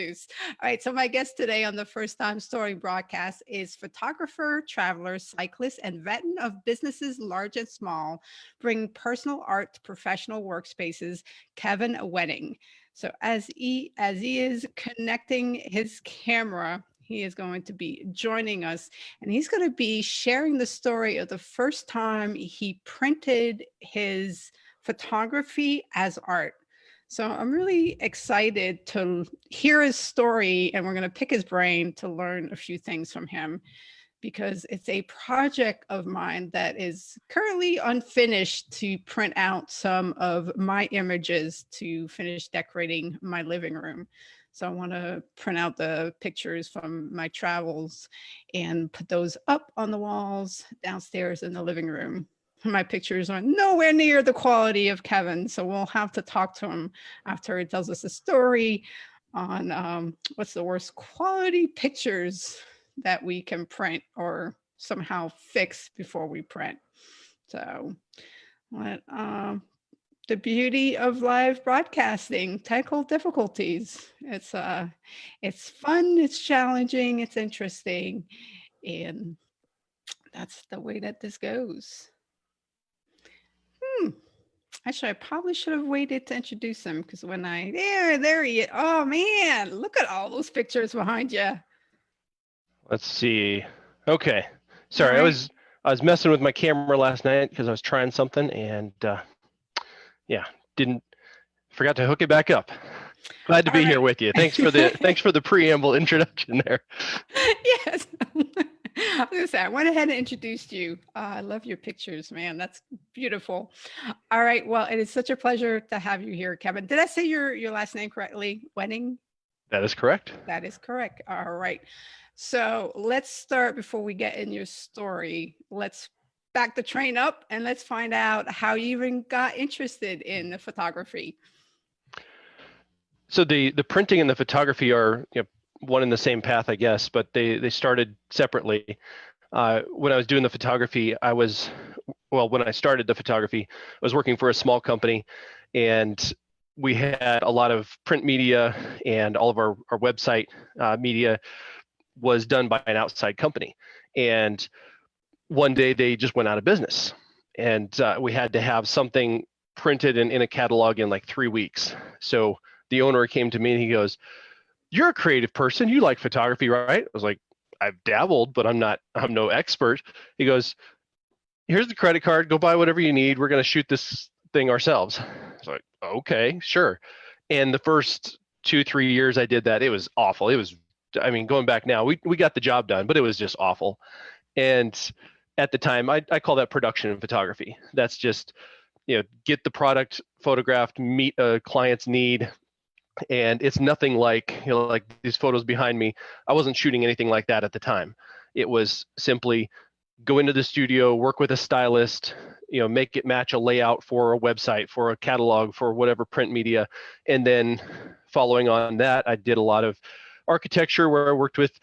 All right, so my guest today on the First Time Story broadcast is photographer, traveler, cyclist, and veteran of businesses large and small, bringing personal art to professional workspaces, Kevin Wenning. So as he is connecting his camera, he is going to be joining us, and he's going to be sharing the story of the first time he printed his photography as art. So I'm really excited to hear his story, and we're going to pick his brain to learn a few things from him because it's a project of mine that is currently unfinished to print out some of my images to finish decorating my living room. So I want to print out the pictures from my travels and put those up on the walls downstairs in the living room. My pictures are nowhere near the quality of Kevin, so we'll have to talk to him after he tells us a story on what's the worst quality pictures that we can print or somehow fix before we print. So the beauty of live broadcasting, technical difficulties. It's fun, it's challenging, it's interesting, and that's the way that this goes. Actually, I probably should have waited to introduce him because when there he is. Oh man, look at all those pictures behind you. Let's see. Okay. Sorry, All right. I was messing with my camera last night because I was trying something and yeah, forgot to hook it back up. Glad to All be right. here with you. Thanks for the preamble introduction there. Yes. I was gonna say, I went ahead and introduced you. I love your pictures, man. That's beautiful. All right. Well, it is such a pleasure to have you here, Kevin. Did I say your last name correctly? Wenning? That is correct. That is correct. All right. So let's start before we get in your story. Let's back the train up and let's find out how you even got interested in the photography. So the printing and the photography are one in the same path, I guess, but they started separately. When I was doing the photography, when I started the photography, I was working for a small company, and we had a lot of print media, and all of our website media was done by an outside company. And one day they just went out of business, and we had to have something printed in a catalog in like 3 weeks. So the owner came to me and he goes, "You're a creative person. You like photography, right?" I was like, "I've dabbled, but I'm no expert." He goes, "Here's the credit card. Go buy whatever you need. We're going to shoot this thing ourselves." I was like, "Okay, sure." And the first 2-3 years I did that, it was awful. Going back now, we got the job done, but it was just awful. And at the time, I call that production photography. That's just, get the product photographed, meet a client's need. And it's nothing like, like these photos behind me. I wasn't shooting anything like that at the time. It was simply go into the studio, work with a stylist, make it match a layout for a website, for a catalog, for whatever print media. And then following on that, I did a lot of architecture where I worked with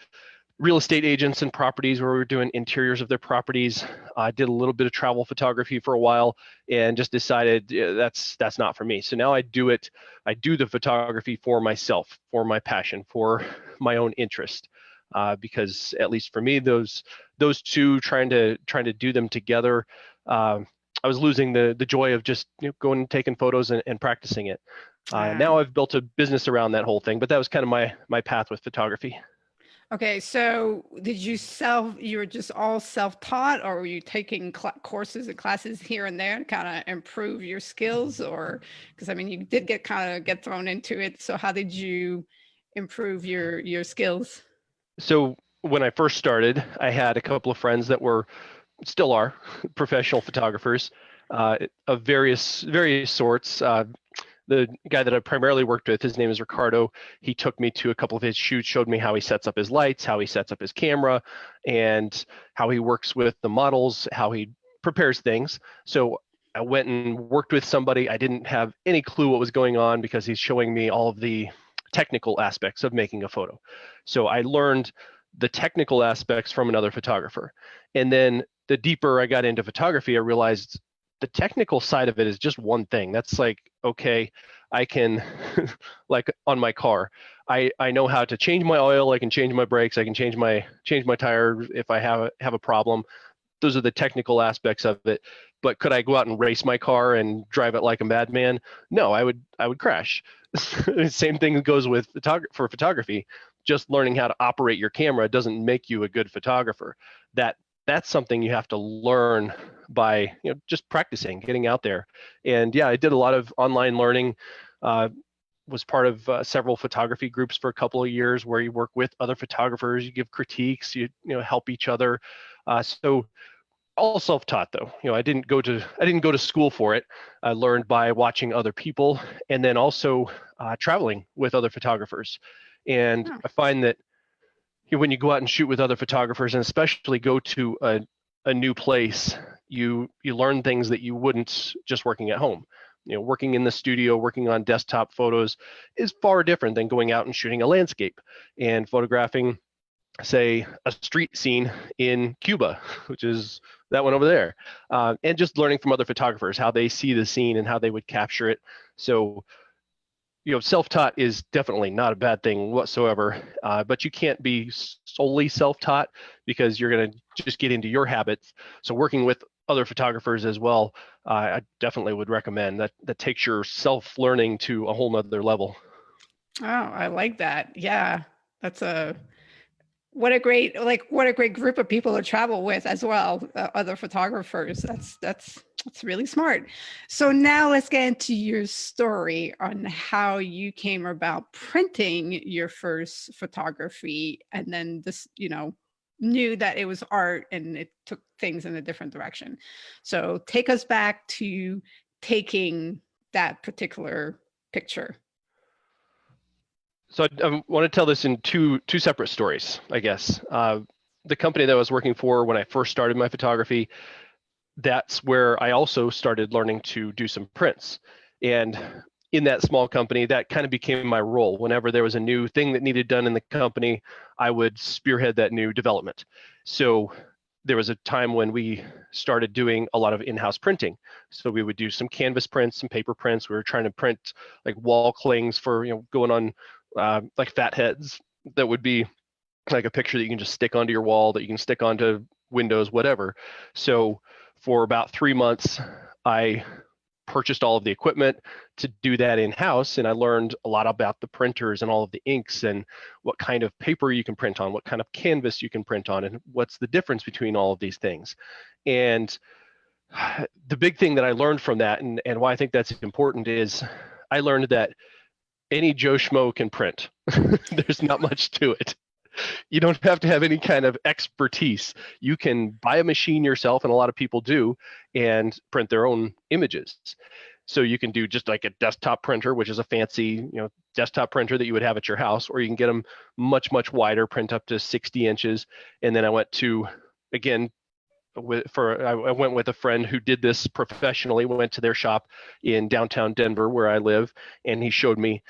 real estate agents and properties where we were doing interiors of their properties. I did a little bit of travel photography for a while and just decided that's not for me. So now I do the photography for myself, for my passion, for my own interest. Because at least for me, those two, trying to do them together, I was losing the joy of just going and taking photos and practicing it. Now I've built a business around that whole thing, but that was kind of my path with photography. Okay, so you were just all self-taught, or were you taking courses and classes here and there to kind of improve your skills? Or because you did get thrown into it. So how did you improve your skills? So when I first started, I had a couple of friends that still are professional photographers of various sorts. The guy that I primarily worked with, his name is Ricardo. He took me to a couple of his shoots, showed me how he sets up his lights, how he sets up his camera, and how he works with the models, how he prepares things. So I went and worked with somebody. I didn't have any clue what was going on because he's showing me all of the technical aspects of making a photo. So I learned the technical aspects from another photographer. And then the deeper I got into photography, I realized the technical side of it is just one thing. That's like, okay, I can, like on my car, I know how to change my oil, I can change my brakes, I can change my tire if I have a problem. Those are the technical aspects of it. But could I go out and race my car and drive it like a madman? No, I would crash. Same thing goes with for photography. Just learning how to operate your camera doesn't make you a good photographer. That's something you have to learn by just practicing, getting out there. And yeah, I did a lot of online learning. Was part of several photography groups for a couple of years where you work with other photographers, you give critiques, you help each other. So all self-taught though. I didn't go to school for it. I learned by watching other people, and then also traveling with other photographers. And Oh, I find that when you go out and shoot with other photographers, and especially go to a new place, you learn things that you wouldn't just working at home. Working in the studio, working on desktop photos is far different than going out and shooting a landscape and photographing, say, a street scene in Cuba, which is that one over there, and just learning from other photographers how they see the scene and how they would capture it. So self-taught is definitely not a bad thing whatsoever, but you can't be solely self-taught because you're going to just get into your habits. So working with other photographers as well, I definitely would recommend that. That takes your self-learning to a whole nother level. oh, I like that. Yeah, that's what a great group of people to travel with as well. Other photographers. That's really smart. So now let's get into your story on how you came about printing your first photography, and then this, knew that it was art and it took things in a different direction. So take us back to taking that particular picture. So I want to tell this in two separate stories, I guess. The company that I was working for when I first started my photography, that's where I also started learning to do some prints. And in that small company, that kind of became my role. Whenever there was a new thing that needed done in the company, I would spearhead that new development. So there was a time when we started doing a lot of in-house printing. So we would do some canvas prints, some paper prints. We were trying to print like wall clings for going on like fat heads that would be like a picture that you can just stick onto your wall, that you can stick onto windows, whatever. So for about 3 months, I purchased all of the equipment to do that in-house, and I learned a lot about the printers and all of the inks and what kind of paper you can print on, what kind of canvas you can print on, and what's the difference between all of these things. And the big thing that I learned from that, and why I think that's important, is I learned that any Joe Schmo can print. There's not much to it. You don't have to have any kind of expertise. You can buy a machine yourself, and a lot of people do, and print their own images. So you can do just like a desktop printer, which is a fancy, desktop printer that you would have at your house, or you can get them much, much wider, print up to 60 inches. And then I went to, again, I went with a friend who did this professionally. We went to their shop in downtown Denver, where I live, and he showed me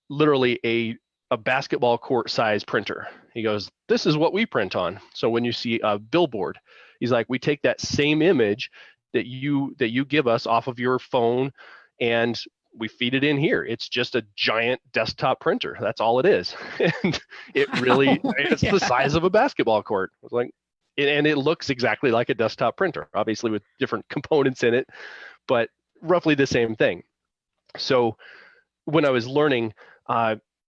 literally a basketball court size printer. He goes, "This is what we print on." So when you see a billboard, he's like, "We take that same image that you give us off of your phone, and we feed it in here. It's just a giant desktop printer. That's all it is." And it really, Wow. it's Yeah. the size of a basketball court. I was like, and it looks exactly like a desktop printer, obviously with different components in it, but roughly the same thing. So when I was learning,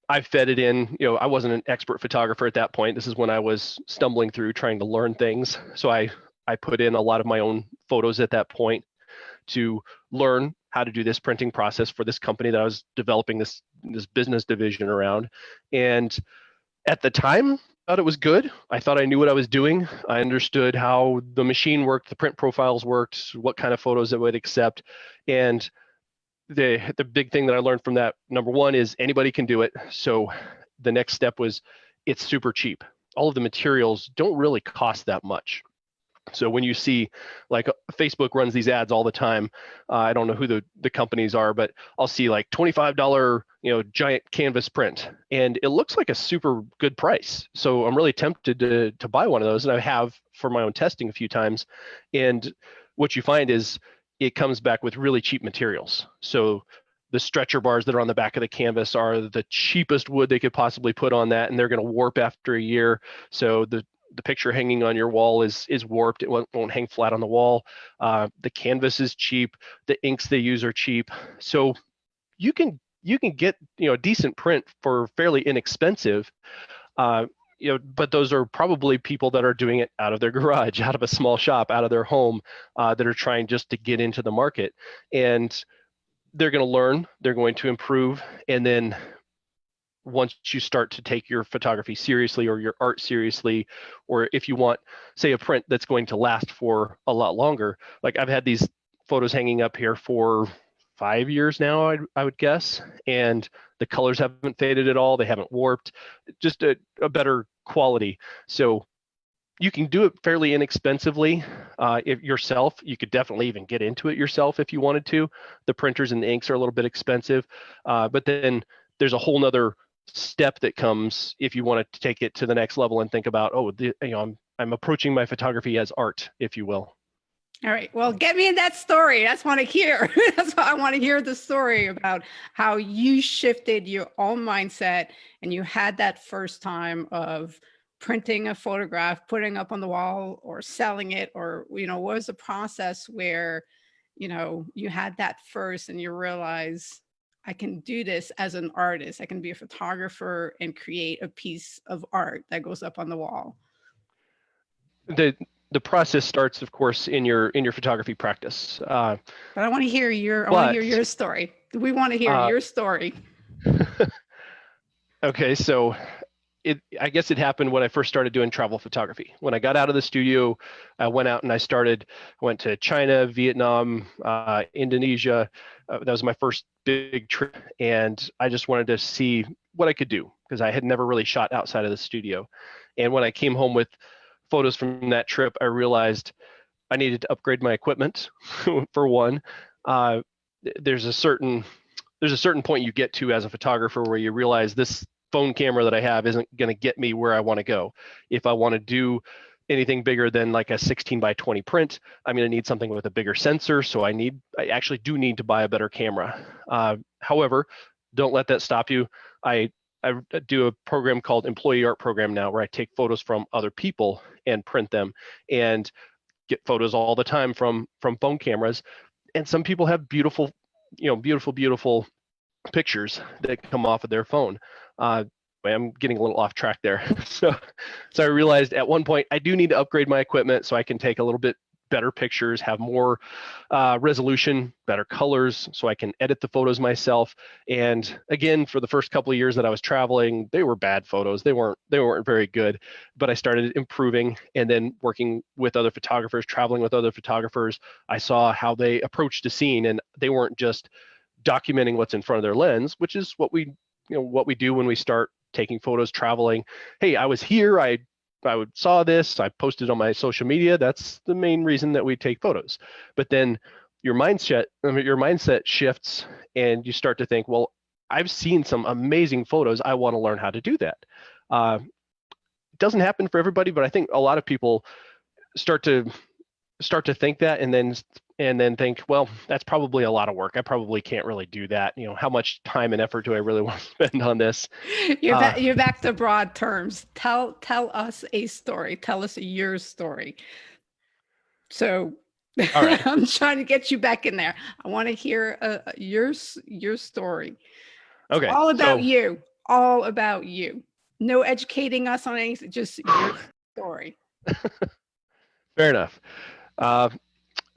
I fed it in. I wasn't an expert photographer at that point. This is when I was stumbling through trying to learn things. So I put in a lot of my own photos at that point to learn how to do this printing process for this company that I was developing this business division around. And at the time, I thought it was good. I thought I knew what I was doing. I understood how the machine worked, the print profiles worked, what kind of photos it would accept. And the big thing that I learned from that, number one, is anybody can do it. So the next step was, it's super cheap. All of the materials don't really cost that much. So when you see, like, Facebook runs these ads all the time, I don't know who the companies are, but I'll see like $25, giant canvas print, and it looks like a super good price. So I'm really tempted to buy one of those, and I have for my own testing a few times. And what you find is it comes back with really cheap materials. So the stretcher bars that are on the back of the canvas are the cheapest wood they could possibly put on that, and they're going to warp after a year. So the picture hanging on your wall is warped. It won't hang flat on the wall. The canvas is cheap. The inks they use are cheap. So you can get a decent print for fairly inexpensive. But those are probably people that are doing it out of their garage, out of a small shop, out of their home, that are trying just to get into the market. And they're going to learn, they're going to improve, and then once you start to take your photography seriously or your art seriously, or if you want, say, a print that's going to last for a lot longer, like I've had these photos hanging up here for 5 years now, I would guess, and the colors haven't faded at all, they haven't warped, just a better quality. So you can do it fairly inexpensively if yourself. You could definitely even get into it yourself if you wanted to. The printers and the inks are a little bit expensive, but then there's a whole nother step that comes if you want to take it to the next level and think about, I'm approaching my photography as art, if you will. All right. Well, get me in that story. That's what I hear. That's what I want to hear, the story about how you shifted your own mindset and you had that first time of printing a photograph, putting up on the wall or selling it, or, what was the process where, you had that first and you realize I can do this as an artist. I can be a photographer and create a piece of art that goes up on the wall. The process starts, of course, in your photography practice. But I want to hear your story. We want to hear your story. Okay, so I guess it happened when I first started doing travel photography. When I got out of the studio, I went out and I went to China, Vietnam, Indonesia. That was my first big trip, and I just wanted to see what I could do because I had never really shot outside of the studio. And when I came home with photos from that trip, I realized I needed to upgrade my equipment. For one, there's a certain point you get to as a photographer where you realize this phone camera that I have isn't going to get me where I want to go. If I want to do anything bigger than like a 16 by 20 print, I'm going to need something with a bigger sensor. So I actually do need to buy a better camera. However, don't let that stop you. I do a program called Employee Art Program now, where I take photos from other people and print them, and get photos all the time from phone cameras. And some people have beautiful pictures that come off of their phone. I'm getting a little off track there. So I realized at one point I do need to upgrade my equipment so I can take a little bit better pictures, have more resolution, better colors, so I can edit the photos myself. And again, for the first couple of years that I was traveling, they were bad photos. They weren't very good, but I started improving, and then working with other photographers, traveling with other photographers, I saw how they approached a scene, and they weren't just documenting what's in front of their lens, which is what we do when we start taking photos traveling. Hey, I was here, I saw this, I posted on my social media. That's the main reason that we take photos. But then your mindset shifts, and you start to think, well, I've seen some amazing photos. I want to learn how to do that. It doesn't happen for everybody, but I think a lot of people start to think that, and then think, well, that's probably a lot of work. I probably can't really do that. How much time and effort do I really want to spend on this? You're back to broad terms. Tell us a story. Tell us your story. So All right. I'm trying to get you back in there. I want to hear your story. It's Okay. all about you. All about you. No educating us on anything. Just your story. Fair enough.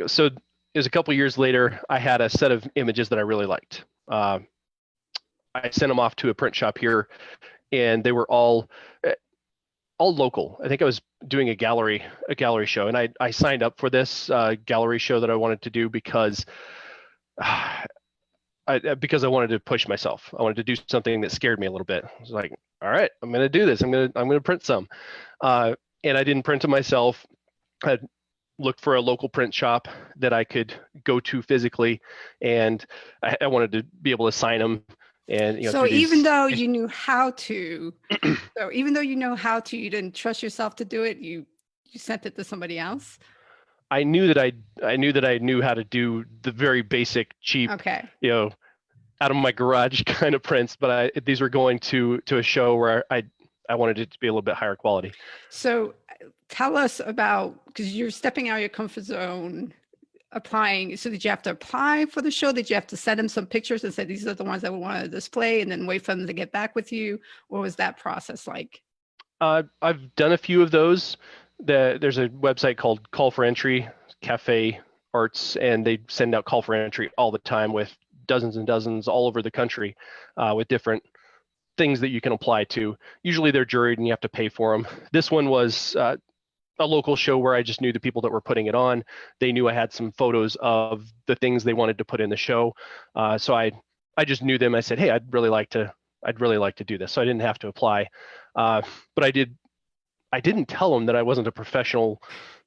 So it was a couple years later, I had a set of images that I really liked. I sent them off to a print shop here, and they were all local. I think I was doing a gallery show, and I signed up for this gallery show that I wanted to do because I wanted to push myself. I wanted to do something that scared me a little bit. I was like, all right, I'm going to do this. I'm going to print some. And I didn't print them myself. I looked for a local print shop that I could go to physically, and I wanted to be able to sign them. And so even though you knew how to, you didn't trust yourself to do it. You sent it to somebody else. I knew that I knew how to do the very basic, cheap, okay, out of my garage kind of prints, but these were going to a show where I wanted it to be a little bit higher quality. So tell us about, because you're stepping out of your comfort zone, applying. So did you have to apply for the show? Did you have to send them some pictures and say, these are the ones that we want to display, and then wait for them to get back with you? What was that process like? I've done a few of those. There's a website called Call for Entry Cafe Arts, and they send out call for entry all the time with dozens and dozens all over the country with different things that you can apply to. Usually they're juried and you have to pay for them. This one was a local show where I just knew the people that were putting it on. They knew I had some photos of the things they wanted to put in the show. So I just knew them. I said, hey, I'd really like to do this. So I didn't have to apply. But I didn't tell them that I wasn't a professional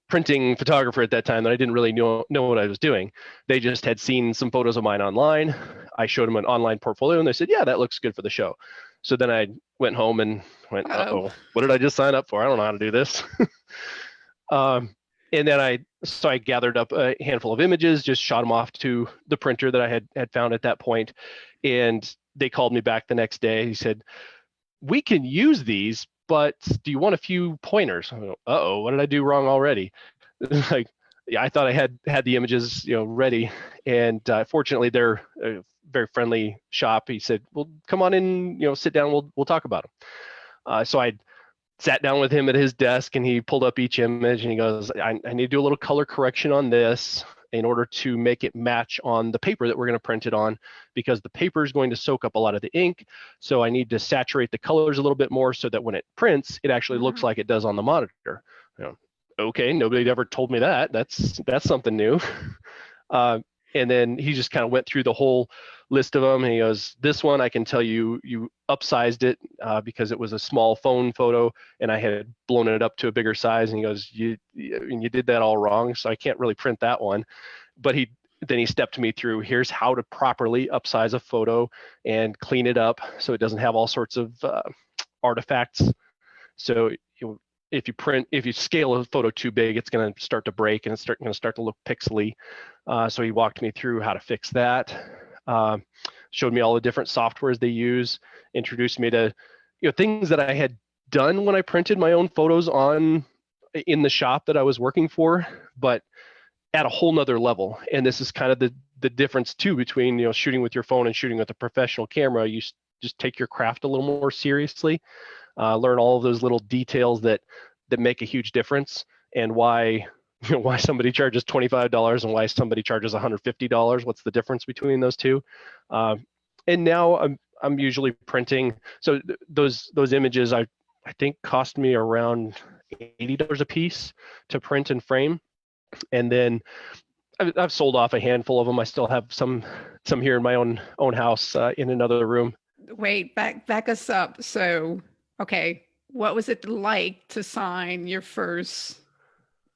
printing photographer at that time, that I didn't really know what I was doing. They just had seen some photos of mine online. I showed them an online portfolio and they said, yeah, that looks good for the show. So then I went home and went, uh-oh, what did I just sign up for? I don't know how to do this. And then I gathered up a handful of images, just shot them off to the printer that I had found at that point. And they called me back the next day. He said, we can use these, but do you want a few pointers? I go, uh-oh, what did I do wrong already? Like, yeah, I thought I had the images, ready. And fortunately, they're a very friendly shop. He said, well, come on in, sit down, we'll talk about them. So I sat down with him at his desk and he pulled up each image and he goes, I need to do a little color correction on this in order to make it match on the paper that we're going to print it on, because the paper is going to soak up a lot of the ink. So I need to saturate the colors a little bit more so that when it prints, it actually looks like it does on the monitor. Okay, nobody ever told me that. That's something new. And then he just kind of went through the whole list of them. And he goes, this one, I can tell you upsized it because it was a small phone photo and I had blown it up to a bigger size. And he goes, you did that all wrong. So I can't really print that one. But then he stepped me through, here's how to properly upsize a photo and clean it up so it doesn't have all sorts of artifacts. So if you scale a photo too big, it's going to start to break and it's going to start to look pixely. So he walked me through how to fix that, showed me all the different softwares they use, introduced me to things that I had done when I printed my own photos in the shop that I was working for, but at a whole nother level. And this is kind of the difference too between shooting with your phone and shooting with a professional camera. You just take your craft a little more seriously, learn all of those little details that make a huge difference, and why somebody charges $25 and why somebody charges $150. What's the difference between those two? And now I'm usually printing. So those images I think cost me around $80 a piece to print and frame. And then I've sold off a handful of them. I still have some here in my own house in another room. Wait, back us up. So, okay, what was it like to sign your first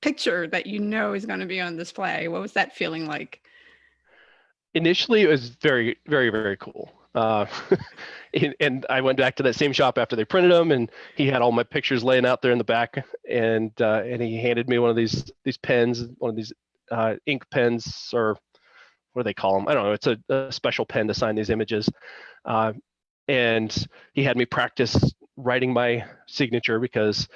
picture that is going to be on display? What was that feeling like? Initially, it was very, very, very cool. And I went back to that same shop after they printed them, and he had all my pictures laying out there in the back, and he handed me one of these pens, one of these ink pens, or what do they call them? I don't know. It's a special pen to sign these images. And he had me practice writing my signature because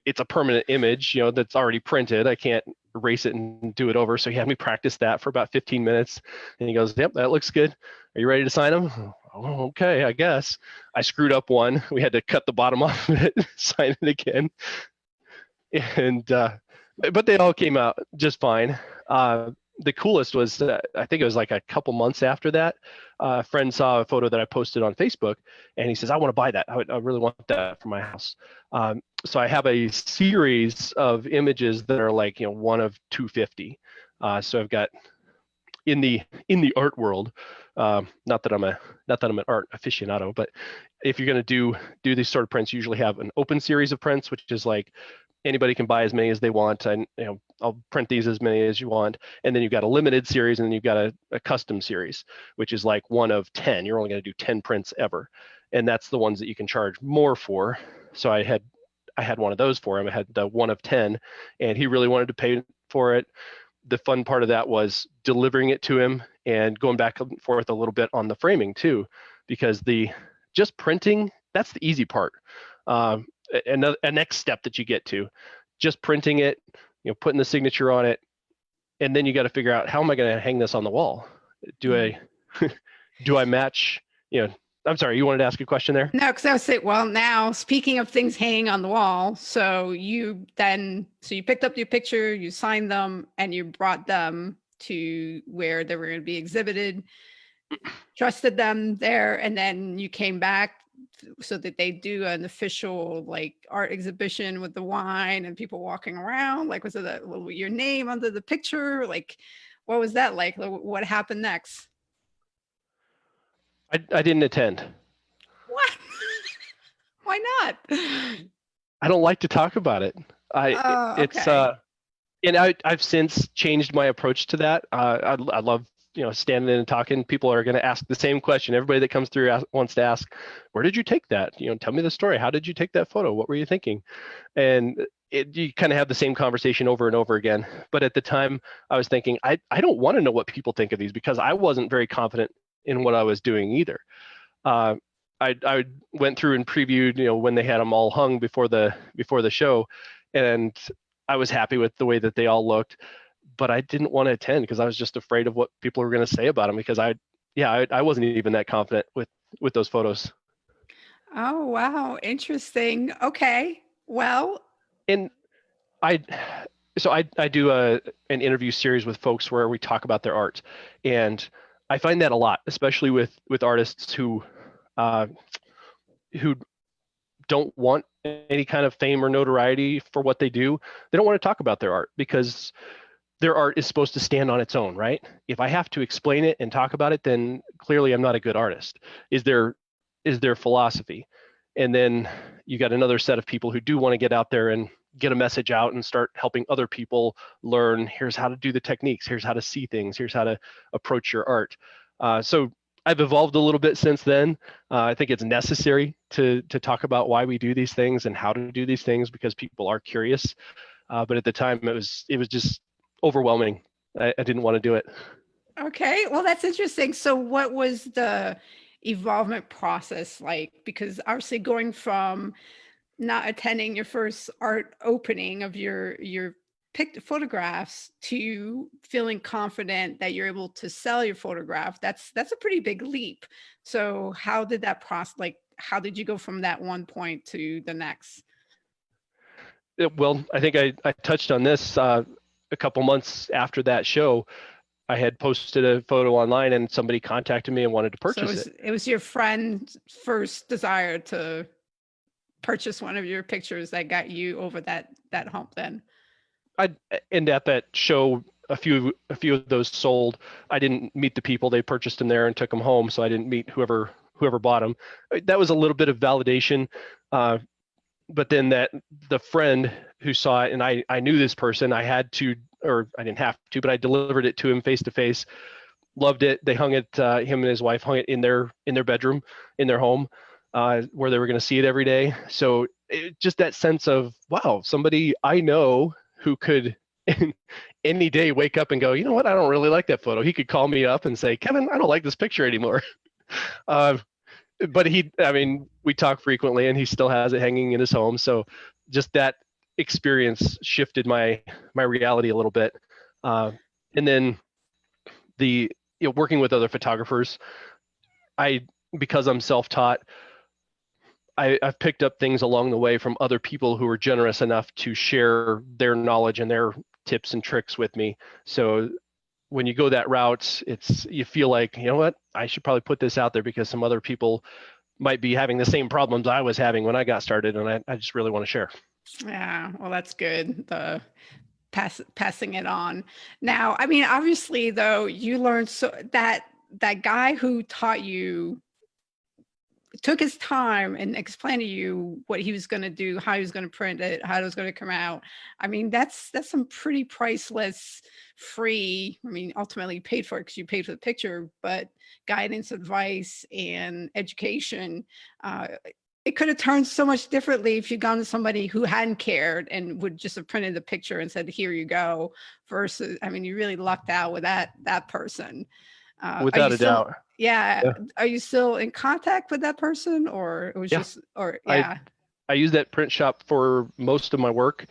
it's a permanent image, that's already printed. I can't erase it and do it over. So he had me practice that for about 15 minutes. And he goes, yep, that looks good. Are you ready to sign them? Oh, okay, I guess. I screwed up one. We had to cut the bottom off of it, sign it again. And, but they all came out just fine. The coolest was I think it was like a couple months after that, a friend saw a photo that I posted on Facebook and he says, I want to buy that. I really want that for my house. So I have a series of images that are like, 1 of 250. So I've got in the art world, not that I'm an art aficionado, but if you're going to do these sort of prints, you usually have an open series of prints, which is like anybody can buy as many as they want, and I'll print these as many as you want. And then you've got a limited series, and then you've got a custom series, which is like 1 of 10. You're only going to do 10 prints ever, and that's the ones that you can charge more for. So I had one of those for him. I had the 1 of 10, and he really wanted to pay for it. the fun part of that was delivering it to him and going back and forth a little bit on the framing too, because the just printing, that's the easy part. A next step that you get to, just printing it, putting the signature on it, and then you got to figure out, how am I going to hang this on the wall? Do I do I match? I'm sorry, you wanted to ask a question there? No, because I was saying, well, now speaking of things hanging on the wall, so you picked up your picture, you signed them, and you brought them to where they were going to be exhibited, trusted them there, and then you came back so that they do an official like art exhibition with the wine and people walking around. Like, was it your name under the picture? Like, what was that like? What happened next? I didn't attend. What? Why not? I don't like to talk about it. Oh, It's okay. and I've since changed my approach to that. I love standing and talking. People are going to ask the same question. Everybody that comes through wants to ask, where did you take that? Tell me the story. How did you take that photo? What were you thinking? And you kind of have the same conversation over and over again. But at the time, I was thinking, I don't want to know what people think of these, because I wasn't very confident in what I was doing either. I went through and previewed, when they had them all hung before the show, and I was happy with the way that they all looked, but I didn't want to attend because I was just afraid of what people were going to say about them, because I wasn't even that confident with those photos. Oh, wow. Interesting. Okay. Well, And I so I do an interview series with folks where we talk about their art, and I find that a lot, especially with artists uh, who don't want any kind of fame or notoriety for what they do. They don't want to talk about their art, because their art is supposed to stand on its own, right? If I have to explain it and talk about it, then clearly I'm not a good artist. Is their philosophy. And then you got another set of people who do want to get out there and get a message out and start helping other people learn, here's how to do the techniques, here's how to see things, here's how to approach your art. So I've evolved a little bit since then. I think it's necessary to talk about why we do these things and how to do these things, because people are curious. But at the time, it was just overwhelming. I didn't want to do it. okay. Well, that's interesting. So what was the evolvement process like? Because obviously going from not attending your first art opening of your picked photographs to feeling confident that you're able to sell your photograph, that's a pretty big leap. So how did that process, like, how did you go from that one point to the next? Well, I think I touched on this a couple months after that show. I had posted a photo online, and somebody contacted me and wanted to So purchase it. it was your friend's first desire to purchase one of your pictures that got you over that hump then. And at that show, a few of those sold. I didn't meet the people. They purchased them there and took them home, so I didn't meet whoever bought them. That was a little bit of validation. But then the friend who saw it, and I knew this person, I had to, or I didn't have to, but I delivered it to him face to face. Loved it. They hung it. Him and his wife hung it in their bedroom, in their home, where they were going to see it every day. So just that sense of, wow, somebody I know who could any day wake up and go, you know what, I don't really like that photo. He could call me up and say, Kevin, I don't like this picture anymore. But we talk frequently, and he still has it hanging in his home. So just that experience shifted my reality a little bit. And then working with other photographers, because I'm self-taught, I've picked up things along the way from other people who are generous enough to share their knowledge and their tips and tricks with me. So when you go that route, you feel like, you know what, I should probably put this out there, because some other people might be having the same problems I was having when I got started, and I just really want to share. Yeah, well, that's good. The passing it on. Now, I mean, obviously, though, you learned so that guy who taught you took his time and explained to you what he was going to do, how he was going to print it, how it was going to come out. I mean, that's some pretty priceless, free. I mean, ultimately you paid for it because you paid for the picture, but guidance, advice, and education. Uh, it could have turned so much differently if you'd gone to somebody who hadn't cared and would just have printed the picture and said, "Here you go," versus, I mean, you really lucked out with that person. Are you Without a still, doubt. yeah, Yeah. are you still in contact with that person, or it was Yeah. just, or I yeah. I use that print shop for most of my work,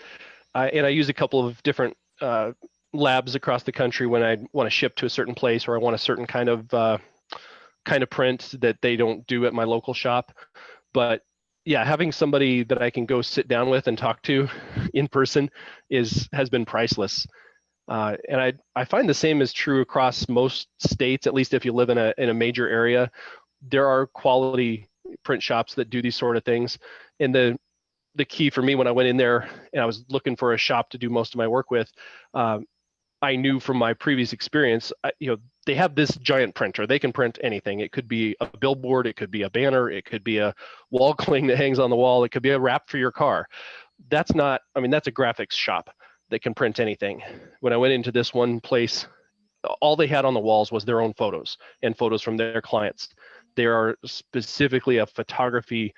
and I use a couple of different labs across the country when I want to ship to a certain place or I want a certain kind of print that they don't do at my local shop. But yeah, having somebody that I can go sit down with and talk to in person has been priceless. And I find the same is true across most states, at least if you live in a major area. There are quality print shops that do these sort of things. And the key for me when I went in there and I was looking for a shop to do most of my work with, um, I knew from my previous experience, they have this giant printer. They can print anything. It could be a billboard, it could be a banner, it could be a wall cling that hangs on the wall, it could be a wrap for your car. That's not, I mean, that's a graphics shop that can print anything. When I went into this one place, all they had on the walls was their own photos and photos from their clients. They are specifically a photography,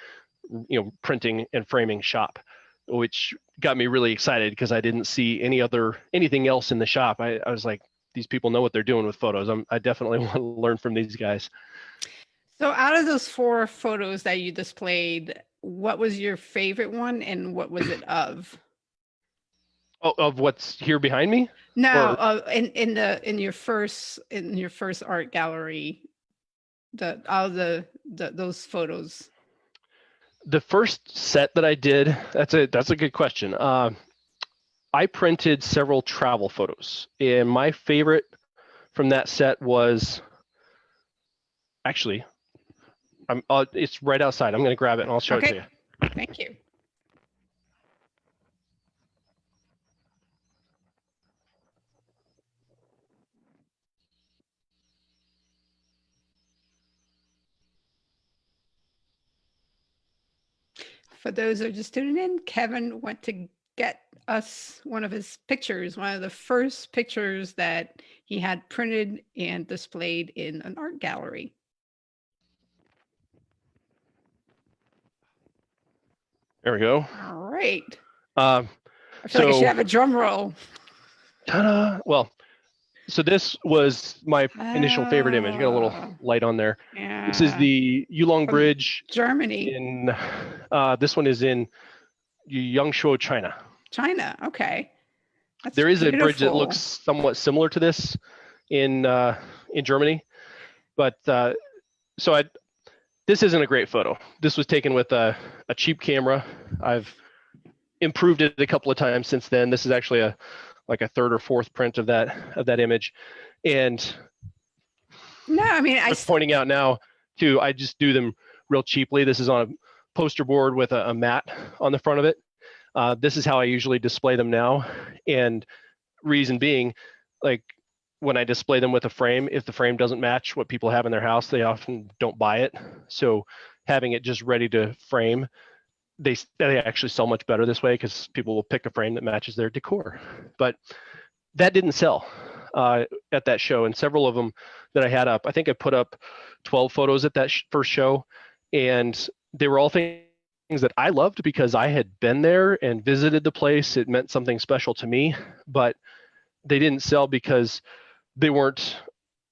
printing and framing shop, which got me really excited because I didn't see anything else in the shop. I was like, these people know what they're doing with photos. I definitely want to learn from these guys. So out of those 4 photos that you displayed, what was your favorite one and what was it of? Oh, of what's here behind me? No, Or in your first art gallery, the all the those photos. the first set that I did, that's a good question. I printed several travel photos, and my favorite from that set was actually, it's right outside. I'm going to grab it and I'll show it to Okay, you. thank you. For those who are just tuning in, Kevin went to get us one of his pictures, one of the first pictures that he had printed and displayed in an art gallery. There we go. All right. Um, I feel like I should so, have a drum roll. ta-da! Well, so this was my initial favorite image. Got a little Oh, light on there. This is yeah. the Yulong From Bridge Germany, in. This one is in Yangshuo, China. China. Okay. That's There is a bridge that looks beautiful. somewhat similar to this in Germany, but so I this isn't a great photo. This was taken with a cheap camera. I've improved it a couple of times since then. This is actually like a third or fourth print of that image, and No, I mean, worth pointing out now too. I just do them real cheaply. This is on a poster board with a mat on the front of it. This is how I usually display them now, and reason being, like when I display them with a frame, if the frame doesn't match what people have in their house, they often don't buy it. So having it just ready to frame, they actually sell much better this way because people will pick a frame that matches their decor. But that didn't sell at that show, and several of them that I had up, I think I put up 12 photos at that first show, and they were all things that I loved because I had been there and visited the place. It meant something special to me, but they didn't sell because they weren't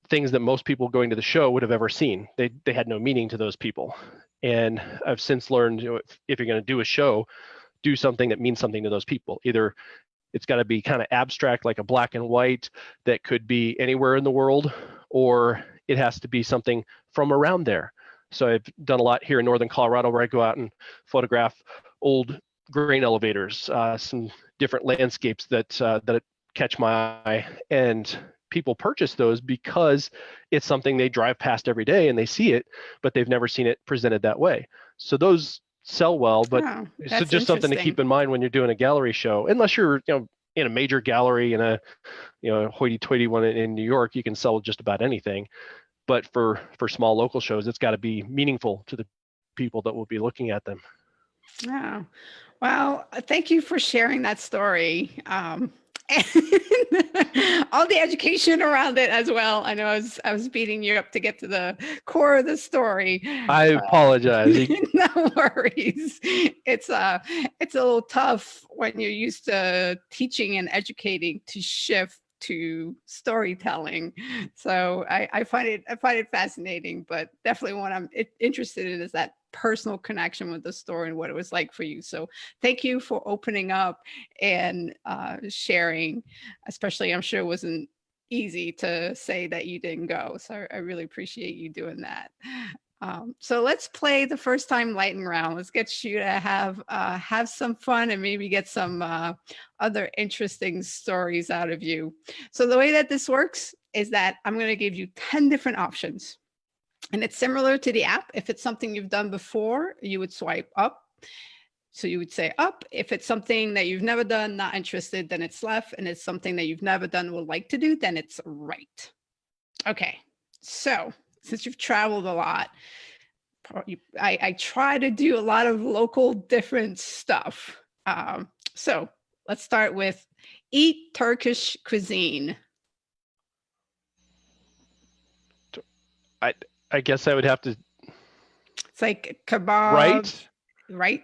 things that most people going to the show would have ever seen. They had no meaning to those people. And I've since learned, if you're going to do a show, do something that means something to those people. Either it's got to be kind of abstract, like a black and white that could be anywhere in the world, or it has to be something from around there. So I've done a lot here in northern Colorado where I go out and photograph old grain elevators, some different landscapes that catch my eye, and people purchase those because it's something they drive past every day and they see it, but they've never seen it presented that way. So those sell well, but Oh, it's that's just something to interesting. keep in mind when you're doing a gallery show. Unless you're, in a major gallery in a, hoity-toity one in New York, you can sell just about anything. But for small local shows, it's got to be meaningful to the people that will be looking at them. Oh, well, thank you for sharing that story. and all the education around it as well. I know I was beating you up to get to the core of the story. I apologize. No worries. It's a little tough when you're used to teaching and educating to shift to storytelling. So I find it fascinating, but definitely what I'm interested in is that personal connection with the story and what it was like for you. So thank you for opening up and sharing, especially I'm sure it wasn't easy to say that you didn't go. So I really appreciate you doing that. So let's play the first time lightning round. Let's get you to have some fun and maybe get some other interesting stories out of you. So the way that this works is that I'm going to give you 10 different options. And it's similar to the app. If it's something you've done before, you would swipe up. So you would say up. If it's something that you've never done, not interested, then it's left. And it's something that you've never done, would like to do, then it's right. Okay. So since you've traveled a lot, I try to do a lot of local different stuff. So let's start with eat Turkish cuisine. I guess I would have to. It's like kebab, Right? right?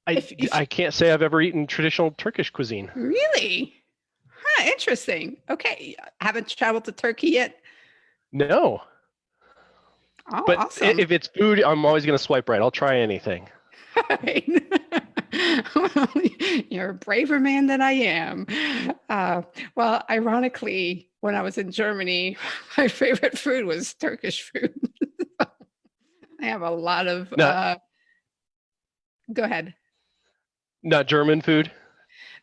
I can't say I've ever eaten traditional Turkish cuisine. Really? Huh, interesting. Okay. Haven't traveled to Turkey yet? No. Oh, But awesome. if it's food, I'm always going to swipe right. I'll try anything. Right. Well, you're a braver man than I am. Well, ironically, when I was in Germany, my favorite food was Turkish food. I have a lot of, Not go ahead. not German food.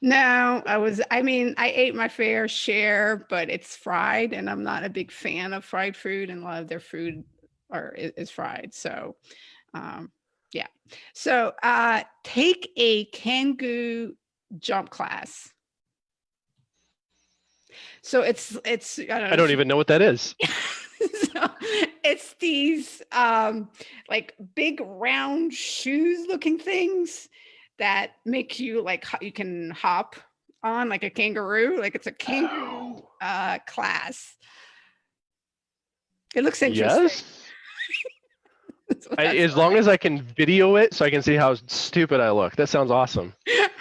No, I ate my fair share, but it's fried, and I'm not a big fan of fried food, and a lot of their food is fried. So, um, yeah. So, take a Kangoo jump class. So it's I don't know I don't if you, even know what that is. so it's these like big round shoes looking things that make you like you can hop on like a kangaroo, like it's a kangaroo Oh, class. It looks interesting. yes. So that's As what long as I can video it so I can see how stupid I look. That sounds awesome.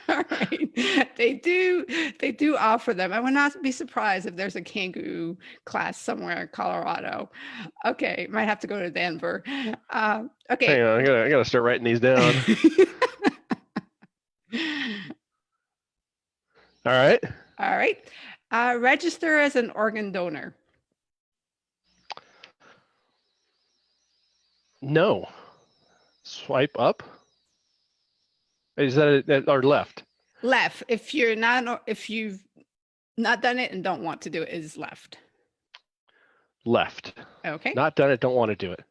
all right. They do offer them. I would not be surprised if there's a kangaroo class somewhere in Colorado. Okay, might have to go to Denver. Hang Okay. on, I gotta start writing these down. All right. All right. Register as an organ donor. No. Swipe up. Is that or left? Left. If you've not done it and don't want to do it, is left. Left. Okay. Not done it. Don't want to do it.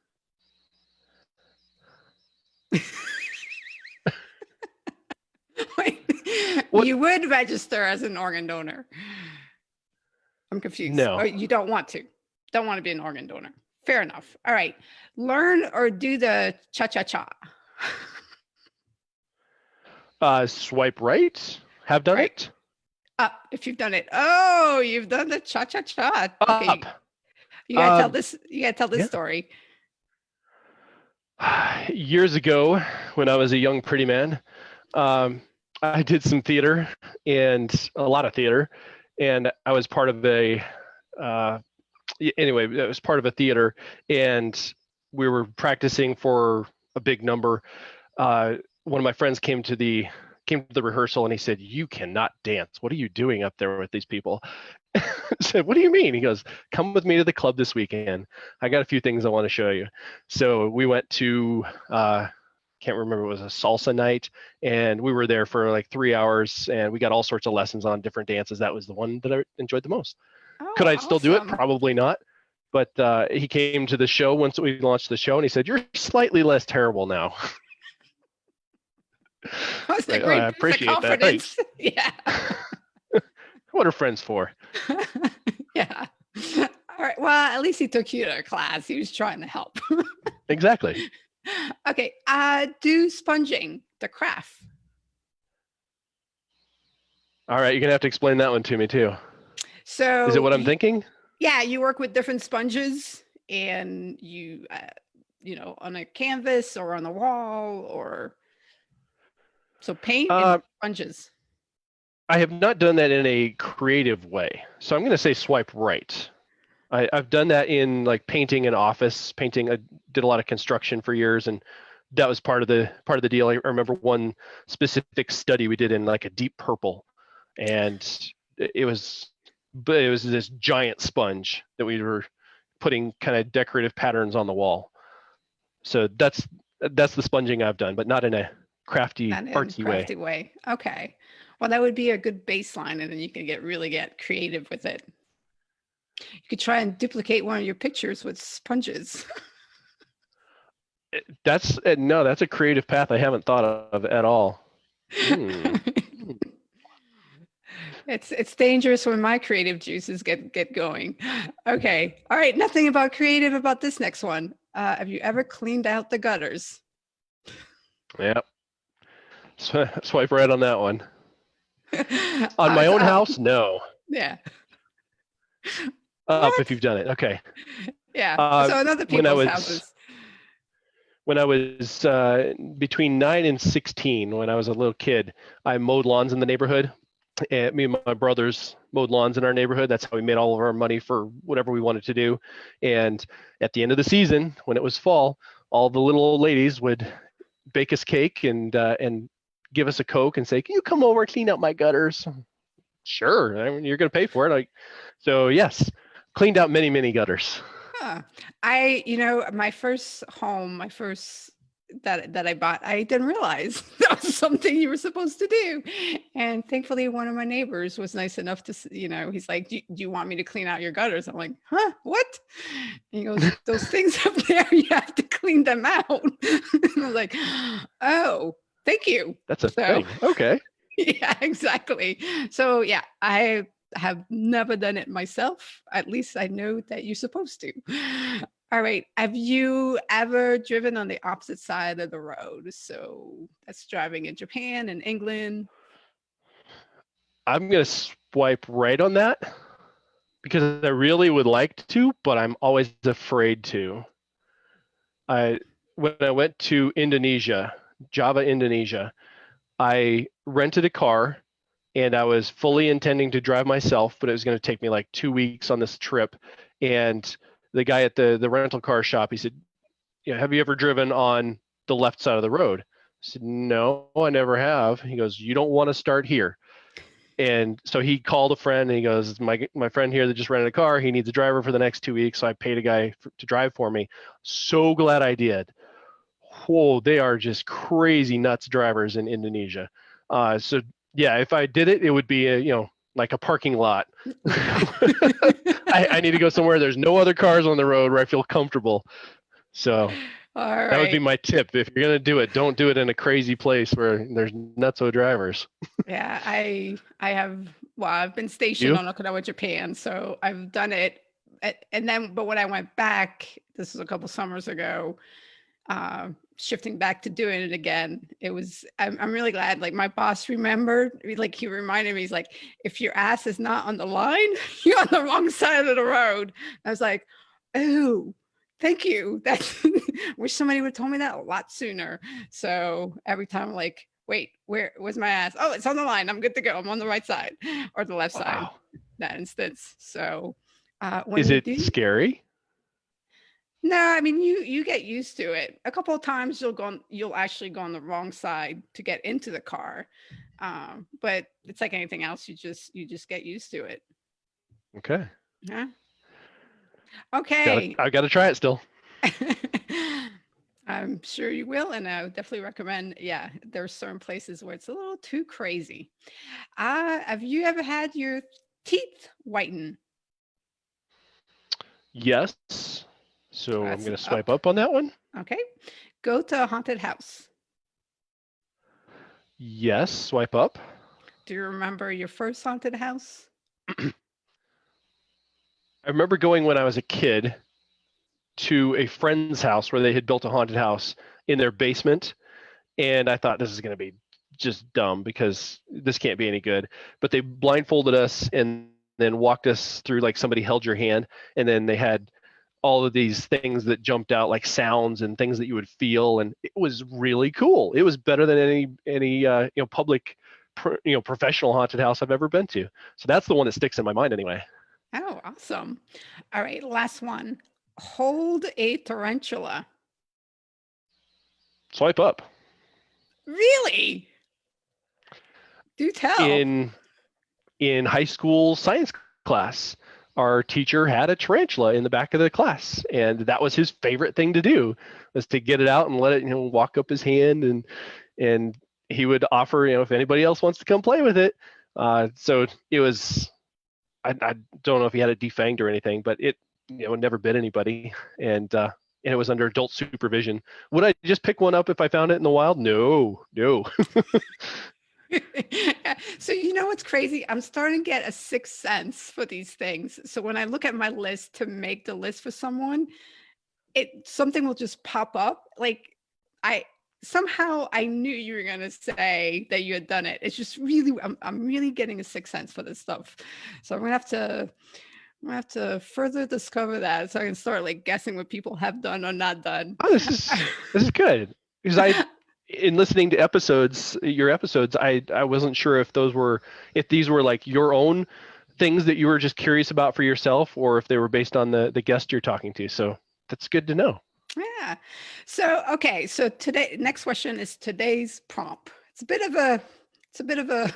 Wait, What? you would register as an organ donor. I'm confused. No. Or you don't want to. Don't want to be an organ donor. Fair enough. All right. Learn or do the cha-cha-cha. Swipe right. Have done Right. it. Up if you've done it. Oh, you've done the cha-cha-cha. Okay. Up. You gotta tell this. You gotta tell this Yeah. story. Years ago, when I was a young pretty man, I did some theater and a lot of theater, and I was part of a. Anyway, it was part of a theater, and we were practicing for a big number. One of my friends came to the rehearsal, and he said, "You cannot dance. What are you doing up there with these people?" I said, "What do you mean?" He goes, "Come with me to the club this weekend. I got a few things I want to show you." So we went to can't remember, it was a salsa night, and we were there for like 3 hours, and we got all sorts of lessons on different dances. That was the one that I enjoyed the most. Oh, Could I still do it? awesome. Probably not. But he came to the show once we launched the show, and he said, "You're slightly less terrible now." That's a Like, "Oh, I great boost of appreciate that. confidence. Thanks." Yeah. What are friends for? Yeah. All right. Well, at least he took you to a class. He was trying to help. Exactly. Okay. Do sponging, the craft. All right, you're gonna have to explain that one to me too. Is it So what I'm thinking? yeah, you work with different sponges and on a canvas or on the wall or so paint and Uh, sponges. I have not done that in a creative way, so I'm gonna say swipe right. I've done that in like painting an office, painting. I did a lot of construction for years, and that was part of the deal. I remember one specific study we did in like a deep purple, and it was, but it was this giant sponge that we were putting kind of decorative patterns on the wall. So that's the sponging I've done, but not in a crafty, Not in artsy way. crafty way. Okay. Well, that would be a good baseline, and then you can get creative with it. You could try and duplicate one of your pictures with sponges. That's no, that's a creative path I haven't thought of at all. Hmm. It's dangerous when my creative juices get going. Okay. All right. Nothing about creative about this next one. Have you ever cleaned out the gutters? Yeah. Swipe right on that one. On my It's own up. house, no. Yeah. Up if What? you've done it. Okay. Yeah. Uh, So in other when I people's was houses. when I was between 9 and 16, when I was a little kid, I mowed lawns in the neighborhood. And me and my brothers mowed lawns in our neighborhood. That's how we made all of our money for whatever we wanted to do. And at the end of the season, when it was fall, all the little old ladies would bake us cake and give us a Coke and say, "Can you come over and clean out my gutters?" Sure, I mean, you're going to pay for it. So yes, cleaned out many many gutters. Huh. My first home, my first that I bought, I didn't realize that was something you were supposed to do. And thankfully, one of my neighbors was nice enough to, he's like, do you want me to clean out your gutters? I'm like, huh, what? And he goes, those things up there, you have to clean them out. And I was like, oh, thank you. That's a So thing. Okay. yeah, exactly. So yeah, I have never done it myself. At least I know that you're supposed to. All right. Have you ever driven on the opposite side of the road? So that's driving in Japan and England. I'm going to swipe right on that because I really would like to, but I'm always afraid to. I When I went to Indonesia, Java, Indonesia, I rented a car and I was fully intending to drive myself, but it was going to take me like 2 weeks on this trip. And the guy at the rental car shop, he said, have you ever driven on the left side of the road? I said, no, I never have. He goes, you don't want to start here. And so he called a friend and he goes, my friend here that just rented a car, he needs a driver for the next 2 weeks. So I paid a guy to drive for me. So glad I did. Whoa, they are just crazy nuts drivers in Indonesia. So yeah, if I did it, it would be like a parking lot. I need to go somewhere there's no other cars on the road where I feel comfortable. So All that would be right. my tip. If you're gonna do it, don't do it in a crazy place where there's nutso drivers. Yeah, I have well, I've been stationed You? on Okinawa, Japan, so I've done it. And then, but when I went back, this was a couple summers ago, shifting back to doing it again, I'm really glad. Like my boss remembered, like he reminded me, he's like, if your ass is not on the line, you're on the wrong side of the road. I was like, oh, thank you. That's wish somebody would have told me that a lot sooner. So every time I'm like, wait, where's my ass? Oh, it's on the line. I'm good to go. I'm on the right side or the left side, Wow. that instance. So when Is you it do, scary? no, I mean you get used to it. A couple of times you'll actually go on the wrong side to get into the car. But it's like anything else, you just get used to it. Okay. Yeah. Got to Okay. I got to try it still. I'm sure you will, and I would definitely recommend. Yeah, there are certain places where it's a little too crazy. Have you ever had your teeth whitened? Yes. So So I'm that's going an to swipe up. up on that one. Okay. Go to a haunted house. Yes, swipe up. Do you remember your first haunted house? I remember going when I was a kid to a friend's house where they had built a haunted house in their basement, and I thought this is going to be just dumb because this can't be any good. But they blindfolded us and then walked us through, like somebody held your hand, and then they had all of these things that jumped out, like sounds and things that you would feel, and it was really cool. It was better than any public professional haunted house I've ever been to. So that's the one that sticks in my mind anyway. Oh, awesome. All right, last one. Hold a tarantula. Swipe up. Really? Do tell. In high school science class, our teacher had a tarantula in the back of the class, and that was his favorite thing to do, was to get it out and let it walk up his hand, and he would offer, if anybody else wants to come play with it. So it was, I don't know if he had it defanged or anything, but it never bit anybody, and it was under adult supervision. Would I just pick one up if I found it in the wild? No. So you know what's crazy? I'm starting to get a sixth sense for these things. So when I look at my list to make the list for someone, something will just pop up. Like I knew you were gonna say that you had done it. It's just really, I'm really getting a sixth sense for this stuff. So I'm gonna have to further discover that so I can start like guessing what people have done or not done. Oh, this is good, because in listening to your episodes, I wasn't sure if these were like your own things that you were just curious about for yourself, or if they were based on the guest you're talking to. So that's good to know. Yeah. So okay. So next question is today's prompt. It's a bit of a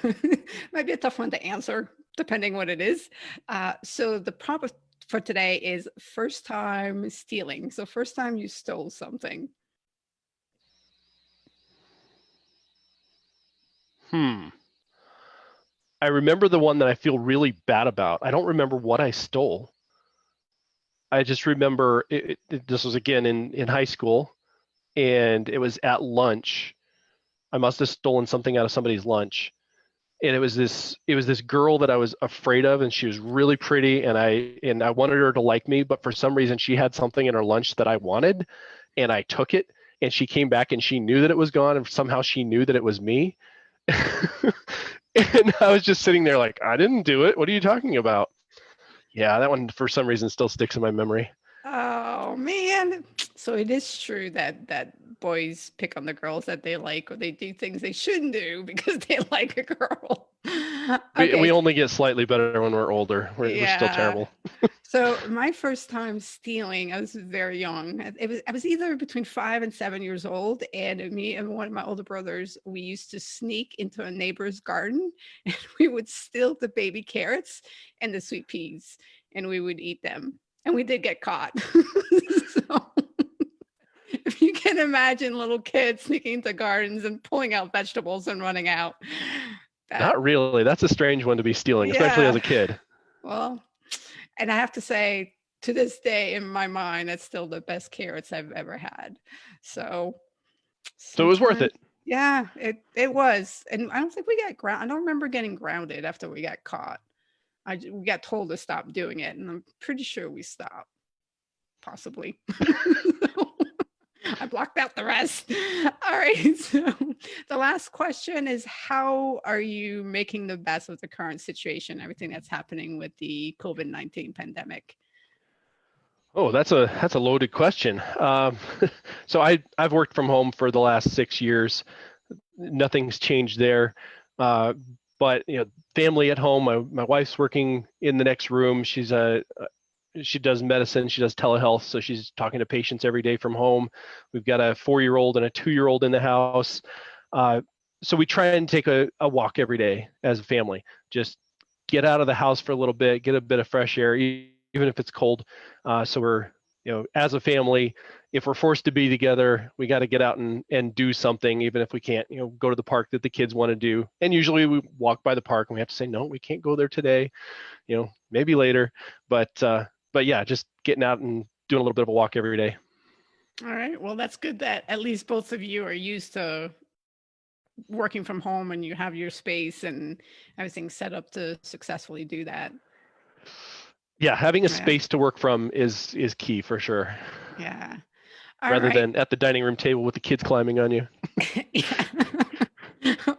might be a tough one to answer depending what it is. So the prompt for today is first time stealing. So first time you stole something. I remember the one that I feel really bad about. I don't remember what I stole. I just remember this was again in high school, and it was at lunch. I must have stolen something out of somebody's lunch, and it was this girl that I was afraid of, and she was really pretty, and I wanted her to like me, but for some reason she had something in her lunch that I wanted, and I took it, and she came back and she knew that it was gone, and somehow she knew that it was me. And I was just sitting there like, I didn't do it. What are you talking about? Yeah, that one for some reason still sticks in my memory. Oh man. So it is true that boys pick on the girls that they like, or they do things they shouldn't do because they like a girl. Okay. We only get slightly better when we're older. We're still terrible. So my first time stealing, I was very young. I was either between 5 and 7 years old, and me and one of my older brothers, we used to sneak into a neighbor's garden, and we would steal the baby carrots and the sweet peas, and we would eat them. And we did get caught. So if you can imagine little kids sneaking into gardens and pulling out vegetables and running out. Not really. That's a strange one to be stealing, especially as a kid. Well, and I have to say, to this day, in my mind, that's still the best carrots I've ever had. So it was worth it. Yeah, it was. And I don't think we got grounded. I don't remember getting grounded after we got caught. We got told to stop doing it, and I'm pretty sure we stopped. Possibly. I blocked out the rest. All right. So the last question is, how are you making the best of the current situation, everything that's happening with the COVID-19 pandemic? Oh, that's a loaded question. So I've worked from home for the last 6 years. Nothing's changed there. But family at home. My wife's working in the next room. She does medicine. She does telehealth, so she's talking to patients every day from home. We've got a 4-year-old and a 2-year-old in the house. So we try and take a walk every day as a family. Just get out of the house for a little bit, get a bit of fresh air, even if it's cold. So we're, as a family, if we're forced to be together, we got to get out and do something, even if we can't, go to the park that the kids want to do. And usually we walk by the park and we have to say, no, we can't go there today, maybe later. But yeah, just getting out and doing a little bit of a walk every day. All right. Well, that's good that at least both of you are used to working from home and you have your space and everything set up to successfully do that. Yeah, having a space to work from is key for sure. Yeah. Rather than at the dining room table with the kids climbing on you. Yeah.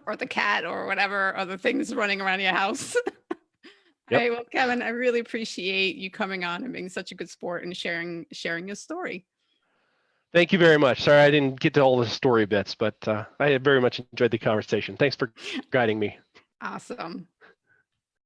or the cat or whatever other things running around your house. All Yep. right. Well, Kevin, I really appreciate you coming on and being such a good sport and sharing your story. Thank you very much. Sorry I didn't get to all the story bits, but I very much enjoyed the conversation. Thanks for guiding me. Awesome.